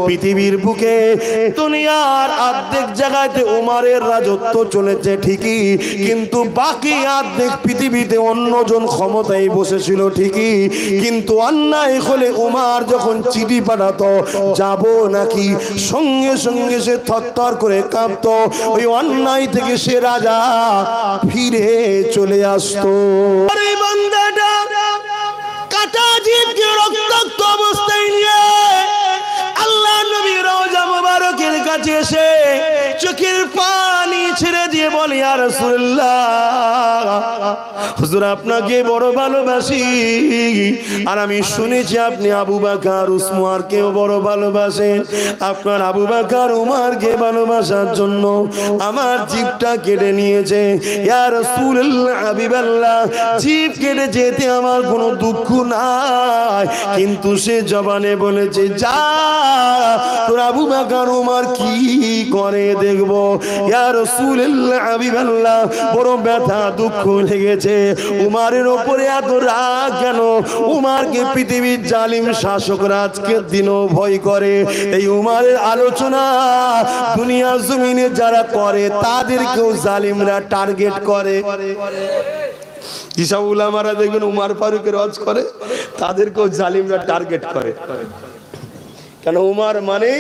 পৃথিবীর বুকে দুনিয়ার অর্ধেক জায়গাতে উমারের রাজত্ব চলেছে ঠিকই, কিন্তু বাকি অর্ধেক পৃথিবীতে অন্যজন ক্ষমতায় বসেছিল ঠিকই, কিন্তু অন্যায় হলে উমার যখন চিঠি পাঠাতো যাব নাকি, সঙ্গে সঙ্গে সে থরথর করে কাঁপতো। ওই অন্যায় থেকে সে রাজা ফিরে চলে আসতো। এই বান্দাটা কাটা জিভকে রক্তাক্ত অবস্থায় নিয়ে আল্লাহ নবী রওজা মুবারকের কাছে এসে চোখের পানি ছেড়ে দিয়ে বলে, ইয়া রাসূলুল্লাহ, হুজুর আপনাকে বড় ভালোবাসি, আর আমি শুনেছি আপনি আবু বকর উসমানকেও বড় ভালোবাসেন। আপনার আবু বকর উমরকে ভালোবাসার জন্য আমার জিভটা কেটে নিয়েছে। ইয়া রাসূলুল্লাহ, হাবিবাল্লাহ, জিভ কেটে যেতে আমার কোনো দুঃখ নাই, কিন্তু সে জবানে বলেছে, যা তোর আবু বকর উমর কি করে দেখবো। ইয়া রাসূলুল্লাহ, হাবিবাল্লাহ, বড় ব্যথা দুঃখ লেগেছে। উমারের উপরে এত রাগ কেন? উমারকে পৃথিবীর জালিম শাসকরা আজকের দিনও ভয় করে। এই উমারের আলোচনা দুনিয়ার জমিনে যারা করে তাদেরকেও জালিমরা টার্গেট করে। যেসব উলামারা দেখবেন উমার ফারুকের ওয়াজ করে তাদেরকেও জালিমরা টার্গেট করে, কেন উমার মানে